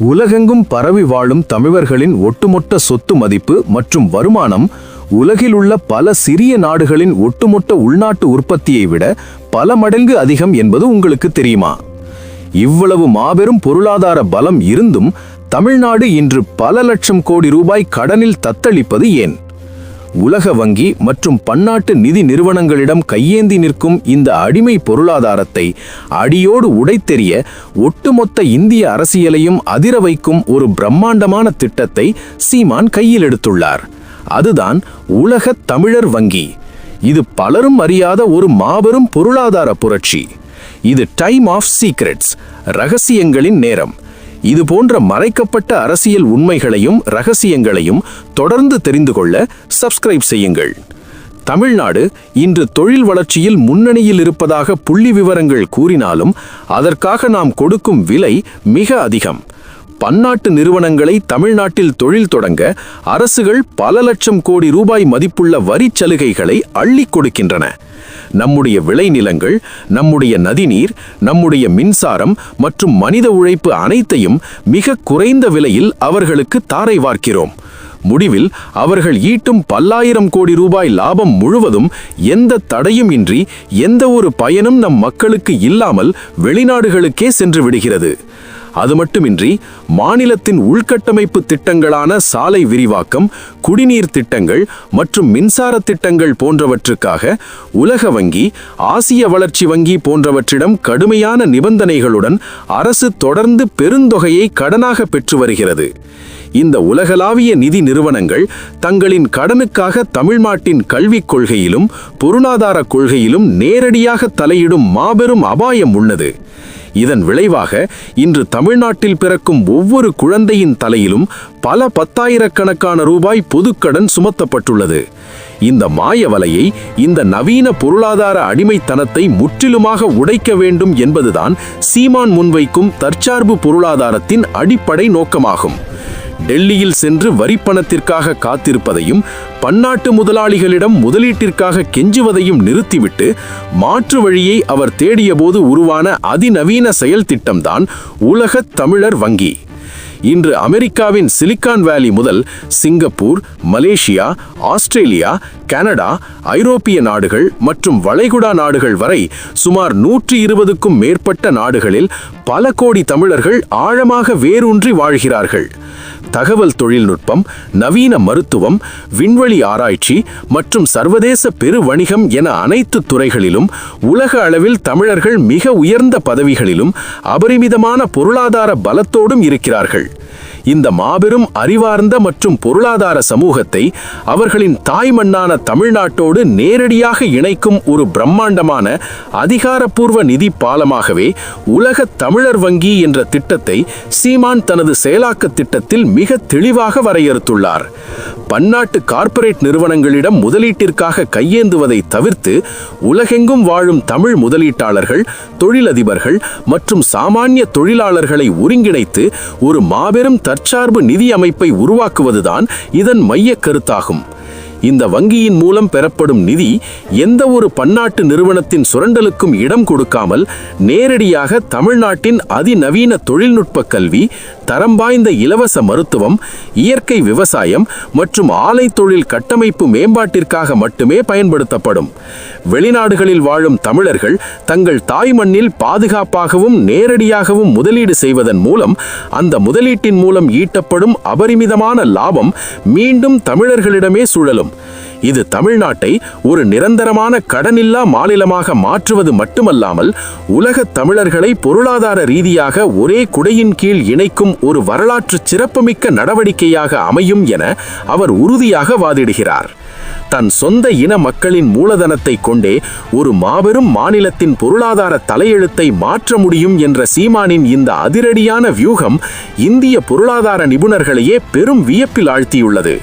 உலகெங்கும் பரவி வாழும் தமிழர்களின் ஒட்டுமொத்த சொத்து மதிப்பு மற்றும் வருமானம் உலகில் உள்ள பல சிறிய நாடுகளின் ஒட்டுமொத்த உள்நாட்டு உற்பத்தியை விட பல மடங்கு அதிகம் என்பது உங்களுக்கு தெரியுமா? இவ்வளவு மாபெரும் பொருளாதார பலம் இருந்தும் தமிழ்நாடு இன்று பல லட்சம் கோடி ரூபாய் கடனில் தத்தளிப்பது ஏன்? உலக வங்கி மற்றும் பன்னாட்டு நிதி நிறுவனங்களிடம் கையேந்தி நிற்கும் இந்த அடிமை பொருளாதாரத்தை அடியோடு உடைத்தெறிய ஒட்டுமொத்த இந்திய அரசியலையும் அதிர வைக்கும் ஒரு பிரம்மாண்டமான திட்டத்தை சீமான் கையில் எடுத்துள்ளார். அதுதான் உலக தமிழர் வங்கி. இது பலரும் அறியாத ஒரு மாபெரும் பொருளாதார புரட்சி. இது டைம் ஆஃப் சீக்ரெட்ஸ், ரகசியங்களின் நேரம். இது போன்ற மறைக்கப்பட்ட அரசியல் உண்மைகளையும் ரகசியங்களையும் தொடர்ந்து தெரிந்து கொள்ள சப்ஸ்கிரைப் செய்யுங்கள். தமிழ்நாடு இன்று தொழில் வளர்ச்சியில் முன்னணியில் இருப்பதாக புள்ளி விவரங்கள் கூறினாலும் அதற்காக நாம் கொடுக்கும் விலை மிக அதிகம். பன்னாட்டு நிறுவனங்களை தமிழ்நாட்டில் தொழில் தொடங்க அரசுகள் பல லட்சம் கோடி ரூபாய் மதிப்புள்ள வரிச் சலுகைகளை அள்ளிக் கொடுக்கின்றன. நம்முடைய விளைநிலங்கள், நம்முடைய நதிநீர், நம்முடைய மின்சாரம் மற்றும் மனித உழைப்பு அனைத்தையும் மிக குறைந்த விலையில் அவர்களுக்கு தாரை வார்க்கிறோம். முடிவில் அவர்கள் ஈட்டும் பல்லாயிரம் கோடி ரூபாய் லாபம் முழுவதும் எந்த தடையும் இன்றி எந்த ஒரு பயனும் நம் மக்களுக்கு இல்லாமல் வெளிநாடுகளுக்கே சென்று விடுகிறது. அது மட்டுமின்றி மாநிலத்தின் உள்கட்டமைப்பு திட்டங்களான சாலை விரிவாக்கம், குடிநீர் திட்டங்கள் மற்றும் மின்சார திட்டங்கள் போன்றவற்றுக்காக உலக வங்கி, ஆசிய வளர்ச்சி வங்கி போன்றவற்றிடம் கடுமையான நிபந்தனைகளுடன் அரசு தொடர்ந்து பெருந்தொகையை கடனாக பெற்று வருகிறது. இந்த உலகளாவிய நிதி நிறுவனங்கள் தங்களின் கடனுக்காக தமிழ்நாட்டின் கல்விக் கொள்கையிலும் பொருளாதார கொள்கையிலும் நேரடியாக தலையிடும் மாபெரும் அபாயம் உள்ளது. இதன் விளைவாக இன்று தமிழ்நாட்டில் பிறக்கும் ஒவ்வொரு குழந்தையின் தலையிலும் பல பத்தாயிரக்கணக்கான ரூபாய் பொதுக்கடன் சுமத்தப்பட்டுள்ளது. இந்த மாய வலையை, இந்த நவீன பொருளாதார அடிமைத்தனத்தை முற்றிலுமாக உடைக்க வேண்டும் என்பதுதான் சீமான் முன்வைக்கும் தற்சார்பு பொருளாதாரத்தின் அடிப்படை நோக்கமாகும். டெல்லியில் சென்று வரிப்பணத்திற்காக காத்திருப்பதையும் பன்னாட்டு முதலாளிகளிடம் முதலீட்டிற்காக கெஞ்சுவதையும் நிறுத்திவிட்டு மாற்று வழியை அவர் தேடியபோது உருவான அதிநவீன செயல் திட்டம்தான் உலக தமிழர் வங்கி. இன்று அமெரிக்காவின் சிலிக்கான் வேலி முதல் சிங்கப்பூர், மலேசியா, ஆஸ்திரேலியா, கனடா, ஐரோப்பிய நாடுகள் மற்றும் வளைகுடா நாடுகள் வரை சுமார் 120க்கும் மேற்பட்ட நாடுகளில் பல கோடி தமிழர்கள் ஆழமாக வேரூன்றி வாழ்கிறார்கள். தகவல் தொழில்நுட்பம், நவீன மருத்துவம், விண்வெளி ஆராய்ச்சி மற்றும் சர்வதேச பெருவணிகம் என அனைத்து துறைகளிலும் உலக அளவில் தமிழர்கள் மிக உயர்ந்த பதவிகளிலும் அபரிமிதமான பொருளாதார பலத்தோடும் இருக்கிறார்கள். இந்த மாபெரும் அறிவார்ந்த மற்றும் பொருளாதார சமூகத்தை அவர்களின் தாய் மண்ணான தமிழ்நாட்டோடு நேரடியாக இணைக்கும் ஒரு பிரம்மாண்டமான அதிகாரப்பூர்வ நிதி பாலமாகவே உலக தமிழர் வங்கி என்ற திட்டத்தை சீமான் தனது செயலாக்க திட்டத்தில் மிக தெளிவாக வரையறுத்துள்ளார். பன்னாட்டு கார்ப்பரேட் நிறுவனங்களிடம் முதலீட்டிற்காக கையேந்துவதை தவிர்த்து உலகெங்கும் வாழும் தமிழ் முதலீட்டாளர்கள், தொழிலதிபர்கள் மற்றும் சாமானிய தொழிலாளர்களை ஒருங்கிணைத்து ஒரு மாபெரும் தற்சார்பு நிதி அமைப்பை உருவாக்குவதுதான் இதன் மைய கருத்தாகும். இந்த வங்கியின் மூலம் பெறப்படும் நிதி எந்த ஒரு பன்னாட்டு நிறுவனத்தின் சுரண்டலுக்கும் இடம் கொடுக்காமல் நேரடியாக தமிழ்நாட்டின் அதிநவீன தொழில்நுட்ப கல்வி, தரம் வாய்ந்த இலவச மருத்துவம், இயற்கை விவசாயம் மற்றும் ஆலை தொழில் கட்டமைப்பு மேம்பாட்டிற்காக மட்டுமே பயன்படுத்தப்படும். வெளிநாடுகளில் வாழும் தமிழர்கள் தங்கள் தாய் மண்ணில் பாதுகாப்பாகவும் நேரடியாகவும் முதலீடு செய்வதன் மூலம் அந்த முதலீட்டின் மூலம் ஈட்டப்படும் அபரிமிதமான லாபம் மீண்டும் தமிழர்களிடமே சுழலும். இது தமிழ்நாட்டை ஒரு நிரந்தரமான கடனில்லா மாநிலமாக மாற்றுவது மட்டுமல்லாமல் உலக தமிழர்களை பொருளாதார ரீதியாக ஒரே குடையின் கீழ் இணைக்கும் ஒரு வரலாற்று சிறப்புமிக்க நடவடிக்கையாக அமையும் என அவர் உறுதியாக வாதிடுகிறார். தன் சொந்த இன மக்களின் மூலதனத்தை கொண்டே ஒரு மாபெரும் மாநிலத்தின் பொருளாதார தலையெழுத்தை மாற்ற முடியும் என்ற சீமானின் இந்த அதிரடியான வியூகம் இந்திய பொருளாதார நிபுணர்களையே பெரும் வியப்பில் ஆழ்த்தியுள்ளது.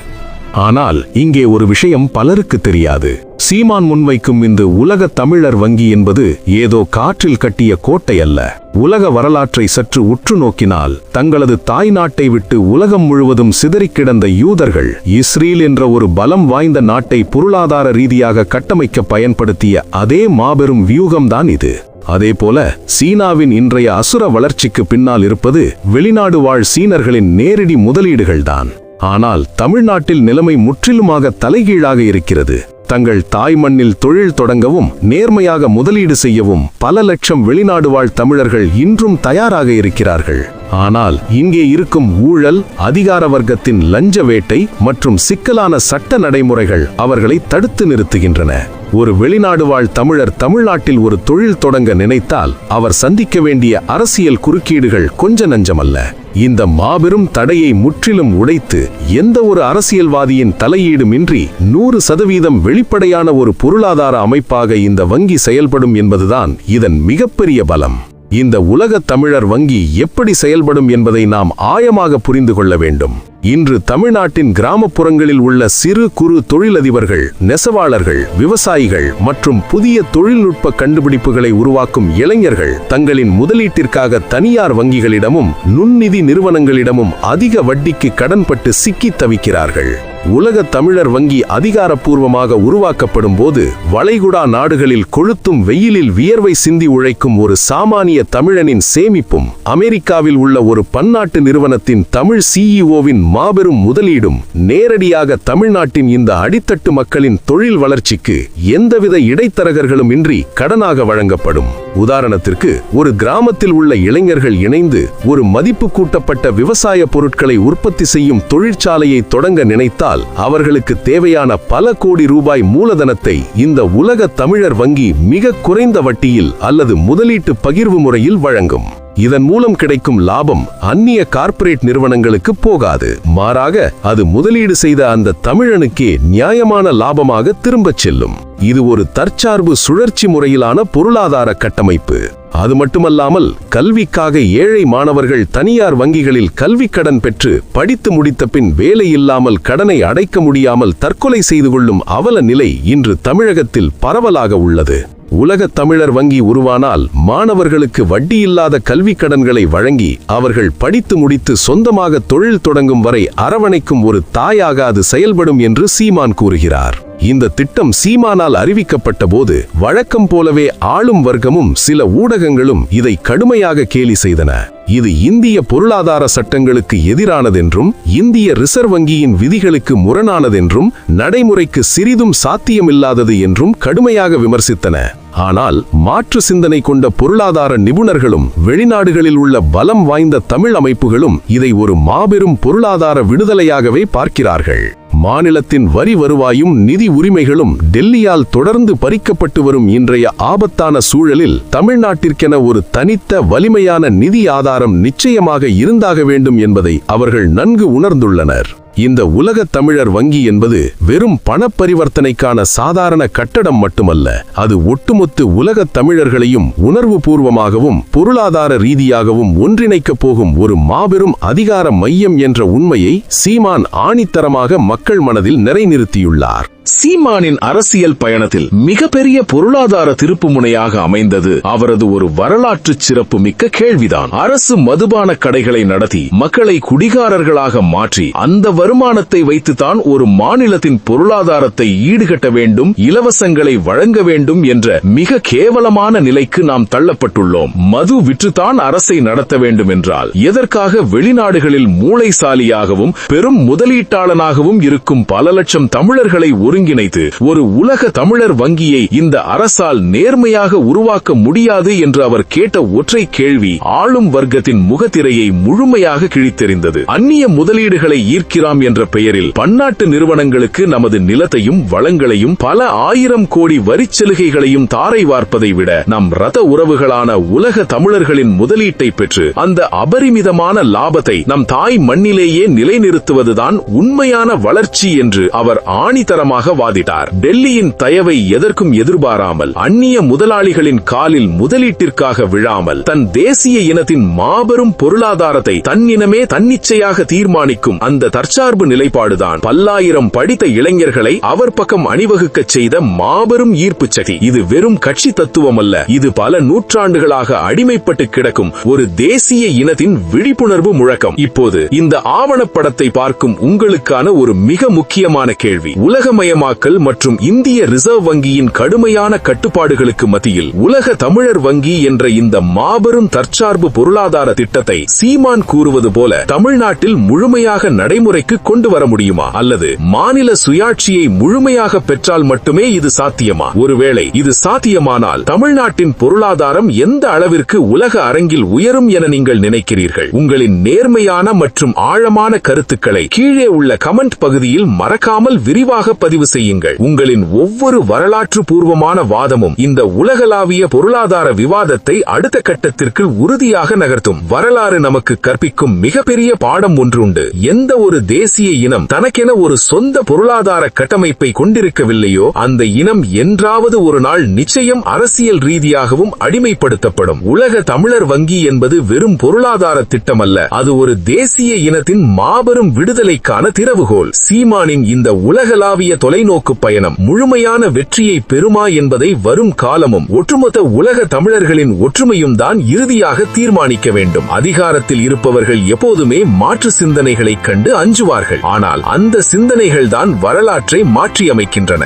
ஆனால் இங்கே ஒரு விஷயம் பலருக்கு தெரியாது. சீமான் முன்வைக்கும் இந்த உலக தமிழர் வங்கி என்பது ஏதோ காற்றில் கட்டிய கோட்டை அல்ல. உலக வரலாற்றை சற்று உற்று நோக்கினால் தங்களது தாய் நாட்டை விட்டு உலகம் முழுவதும் சிதறிக் கிடந்த யூதர்கள் இஸ்ரேல் என்ற ஒரு பலம் வாய்ந்த நாட்டை பொருளாதார ரீதியாக கட்டமைக்க பயன்படுத்திய அதே மாபெரும் வியூகம்தான் இது. அதேபோல சீனாவின் இன்றைய அசுர வளர்ச்சிக்கு பின்னால் இருப்பது வெளிநாடு வாழ் சீனர்களின் நேரடி முதலீடுகள்தான். ஆனால் தமிழ்நாட்டில் நிலைமை முற்றிலுமாக தலைகீழாக இருக்கிறது. தங்கள் தாய் மண்ணில் தொழில் தொடங்கவும் நேர்மையாக முதலீடு செய்யவும் பல லட்சம் வெளிநாடு வாழ் தமிழர்கள் இன்றும் தயாராக இருக்கிறார்கள். ஆனால் இங்கே இருக்கும் ஊழல், அதிகார வர்க்கத்தின் லஞ்ச வேட்டை மற்றும் சிக்கலான சட்ட நடைமுறைகள் அவர்களை தடுத்து நிறுத்துகின்றன. ஒரு வெளிநாடு வாழ் தமிழர் தமிழ்நாட்டில் ஒரு தொழில் தொடங்க நினைத்தால் அவர் சந்திக்க வேண்டிய அரசியல் குறுக்கீடுகள் கொஞ்ச நஞ்சமல்ல. இந்த மாபெரும் தடையை முற்றிலும் உடைத்து எந்த ஒரு அரசியல்வாதியின் தலையீடுமின்றி 100% வெளிப்படையான ஒரு பொருளாதார அமைப்பாக இந்த வங்கி செயல்படும் என்பதுதான் இதன் மிகப்பெரிய பலம். இந்த உலக தமிழர் வங்கி எப்படி செயல்படும் என்பதை நாம் ஆழமாக புரிந்து கொள்ள வேண்டும். இன்று தமிழ்நாட்டின் கிராமப்புறங்களில் உள்ள சிறு குறு தொழிலதிபர்கள், நெசவாளர்கள், விவசாயிகள் மற்றும் புதிய தொழில்நுட்ப கண்டுபிடிப்புகளை உருவாக்கும் இளைஞர்கள் தங்களின் முதலீட்டிற்காக தனியார் வங்கிகளிடமும் நுண்நிதி நிறுவனங்களிடமும் அதிக வட்டிக்கு கடன்பட்டு சிக்கி தவிக்கிறார்கள். உலக தமிழர் வங்கி அதிகாரப்பூர்வமாக உருவாக்கப்படும் போது வளைகுடா நாடுகளில் கொளுத்தும் வெயிலில் வியர்வை சிந்தி உழைக்கும் ஒரு சாமானிய தமிழனின் சேமிப்பும், அமெரிக்காவில் உள்ள ஒரு பன்னாட்டு நிறுவனத்தின் தமிழ் சிஇஓவின் மாபெரும் முதலீடும் நேரடியாக தமிழ்நாட்டின் இந்த அடித்தட்டு மக்களின் தொழில் வளர்ச்சிக்கு எந்தவித இடைத்தரகர்களும் இன்றி கடனாக வழங்கப்படும். உதாரணத்திற்கு, ஒரு கிராமத்தில் உள்ள இளைஞர்கள் இணைந்து ஒரு மதிப்பு கூட்டப்பட்ட விவசாய பொருட்களை உற்பத்தி செய்யும் தொழிற்சாலையை தொடங்க நினைத்தால் அவர்களுக்கு தேவையான பல கோடி ரூபாய் மூலதனத்தை இந்த உலக தமிழர் வங்கி மிக குறைந்த வட்டியில் அல்லது முதலீட்டு பகிர்வு முறையில் வழங்கும். இதன் மூலம் கிடைக்கும் லாபம் அந்நிய கார்ப்பரேட் நிறுவனங்களுக்கு போகாது. மாறாக அது முதலீடு செய்த அந்த தமிழனுக்கே நியாயமான லாபமாக திரும்பச் செல்லும். இது ஒரு தற்சார்பு சுழற்சி முறையிலான பொருளாதார கட்டமைப்பு. அது மட்டுமல்லாமல் கல்விக்காக ஏழை மாணவர்கள் தனியார் வங்கிகளில் கல்வி கடன் பெற்று படித்து முடித்த பின் வேலை இல்லாமல் கடனை அடைக்க முடியாமல் தற்கொலை செய்து கொள்ளும் அவல நிலை இன்று தமிழகத்தில் பரவலாக உள்ளது. உலக தமிழர் வங்கி உருவானால் மாணவர்களுக்கு வட்டியில்லாத கல்வி கடன்களை வழங்கி அவர்கள் படித்து முடித்து சொந்தமாக தொழில் தொடங்கும் வரை அரவணைக்கும் ஒரு தாயாக அது செயல்படும் என்று சீமான் கூறுகிறார். இந்த திட்டம் சீமானால் அறிவிக்கப்பட்ட போது வழக்கம் போலவே ஆளும் வர்க்கமும் சில ஊடகங்களும் இதை கடுமையாக கேலி செய்தன. இது இந்திய பொருளாதார சட்டங்களுக்கு எதிரானதென்றும் இந்திய ரிசர்வ் வங்கியின் விதிகளுக்கு முரணானதென்றும் நடைமுறைக்கு சிறிதும் சாத்தியமில்லாதது என்றும் கடுமையாக விமர்சித்தன. ஆனால் மாற்று சிந்தனை கொண்ட பொருளாதார நிபுணர்களும் வெளிநாடுகளில் உள்ள பலம் வாய்ந்த தமிழ் அமைப்புகளும் இதை ஒரு மாபெரும் பொருளாதார விடுதலையாகவே பார்க்கிறார்கள். மாநிலத்தின் வரி வருவாயும் நிதி உரிமைகளும் டெல்லியால் தொடர்ந்து பறிக்கப்பட்டு வரும் இன்றைய ஆபத்தான சூழலில் தமிழ்நாட்டிற்கென ஒரு தனித்த வலிமையான நிதி ஆதாரம் நிச்சயமாக இருந்தாக வேண்டும் என்பதை அவர்கள் நன்கு உணர்ந்துள்ளனர். இந்த உலக தமிழர் வங்கி என்பது வெறும் பண பரிவர்த்தனைக்கான சாதாரண கட்டடம் மட்டுமல்ல. அது ஒட்டுமொத்த உலக தமிழர்களையும் உணர்வு பூர்வமாகவும் பொருளாதார ரீதியாகவும் ஒன்றிணைக்கப் போகும் ஒரு மாபெரும் அதிகார மையம் என்ற உண்மையை சீமான் ஆணித்தரமாக மக்கள் மனதில் நிலைநிறுத்தியுள்ளார். சீமானின் அரசியல் பயணத்தில் மிகப்பெரிய பொருளாதார திருப்புமுனையாக அமைந்தது அவரது ஒரு வரலாற்று சிறப்பு மிக்க கேள்விதான். அரசு மதுபான கடைகளை நடத்தி மக்களை குடிகாரர்களாக மாற்றி அந்த வருமானத்தை வைத்துதான் ஒரு மாநிலத்தின் பொருளாதாரத்தை ஈடுகட்ட வேண்டும், இலவசங்களை வழங்க வேண்டும் என்ற மிக கேவலமான நிலைக்கு நாம் தள்ளப்பட்டுள்ளோம். மது விற்றுத்தான் அரசை நடத்த வேண்டும் என்றால் எதற்காக வெளிநாடுகளில் மூளைசாலியாகவும் பெரும் முதலீட்டாளனாகவும் இருக்கும் பல லட்சம் தமிழர்களை ஒருங்கிணைத்து ஒரு உலக தமிழர் வங்கியை இந்த அரசால் நேர்மையாக உருவாக்க முடியாது என்று அவர் கேட்ட ஒற்றை கேள்வி ஆளும் வர்க்கத்தின் முகத்திரையை முழுமையாக கிழித்தெறிந்தது. அந்நிய முதலீடுகளை ஈர்க்கிறாம் என்ற பெயரில் பன்னாட்டு நிறுவனங்களுக்கு நமது நிலத்தையும் வளங்களையும் பல ஆயிரம் கோடி வரிச்சலுகைகளையும் தாரை வார்ப்பதை விட நம் ரத்த உறவுகளான உலக தமிழர்களின் முதலீட்டை பெற்று அந்த அபரிமிதமான லாபத்தை நம் தாய் மண்ணிலேயே நிலைநிறுத்துவதுதான் உண்மையான வளர்ச்சி என்று அவர் ஆணித்தரமாக வாதிட்டார். டெல்லியின் தயவை எதற்கும் எதிர்பாராமல் அந்நிய முதலாளிகளின் காலில் முதலீட்டிற்காக விழாமல் தன் தேசிய இனத்தின் மாபெரும் பொருளாதாரத்தை தன்னினமே தன்னிச்சையாக தீர்மானிக்கும் அந்த தற்சார்பு நிலைப்பாடுதான் பல்லாயிரம் படித்த இளைஞர்களை அவர் பக்கம் அணிவகுக்கச் செய்த மாபெரும் ஈர்ப்பு சக்தி. இது வெறும் கட்சி தத்துவம் அல்ல, இது பல நூற்றாண்டுகளாக அடிமைப்பட்டு கிடக்கும் ஒரு தேசிய இனத்தின் விழிப்புணர்வு முழக்கம். இப்போது இந்த ஆவணப்படத்தை பார்க்கும் உங்களுக்கான ஒரு மிக முக்கியமான கேள்வி, உலகமய மயமாக்கல் மற்றும் இந்திய ரிசர்வ் வங்கியின் கடுமையான கட்டுப்பாடுகளுக்கு மத்தியில் உலக தமிழர் வங்கி என்ற இந்த மாபெரும் தற்சார்பு பொருளாதார திட்டத்தை சீமான் கூறுவது போல தமிழ்நாட்டில் முழுமையாக நடைமுறைக்கு கொண்டு வர முடியுமா? அல்லது மாநில சுயாட்சியை முழுமையாக பெற்றால் மட்டுமே இது சாத்தியமா? ஒருவேளை இது சாத்தியமானால் தமிழ்நாட்டின் பொருளாதாரம் எந்த அளவிற்கு உலக அரங்கில் உயரும் என நீங்கள் நினைக்கிறீர்கள்? உங்களின் நேர்மையான மற்றும் ஆழமான கருத்துக்களை கீழே உள்ள கமெண்ட் பகுதியில் மறக்காமல் விரிவாக பதிவு செய்யுங்கள். உங்களின் ஒவ்வொரு வரலாற்று பூர்வமான வாதமும் இந்த உலகளாவிய பொருளாதார விவாதத்தை அடுத்த கட்டத்திற்கு உறுதியாக நகர்த்தும். வரலாறு நமக்கு கற்பிக்கும் மிகப்பெரிய பாடம் ஒன்றுண்டு. எந்த ஒரு தேசிய இனம் தனக்கென ஒரு சொந்த பொருளாதார கட்டமைப்பை கொண்டிருக்கவில்லையோ அந்த இனம் என்றாவது ஒரு நாள் நிச்சயம் அரசியல் ரீதியாகவும் அடிமைப்படுத்தப்படும். உலக தமிழர் வங்கி என்பது வெறும் பொருளாதார திட்டம் அல்ல, அது ஒரு தேசிய இனத்தின் மாபெரும் விடுதலைக்கான திறவுகோல். சீமானின் இந்த உலகளாவிய தொலைநோக்கு பயணம் முழுமையான வெற்றியை பெறுமா என்பதை வரும் காலமும் ஒட்டுமொத்த உலக தமிழர்களின் ஒற்றுமையும் தான் இறுதியாக தீர்மானிக்க வேண்டும். அதிகாரத்தில் இருப்பவர்கள் எப்போதுமே மாற்று சிந்தனைகளைக் கண்டு அஞ்சுவார்கள். ஆனால் அந்த சிந்தனைகள் தான் வரலாற்றை மாற்றியமைக்கின்றன.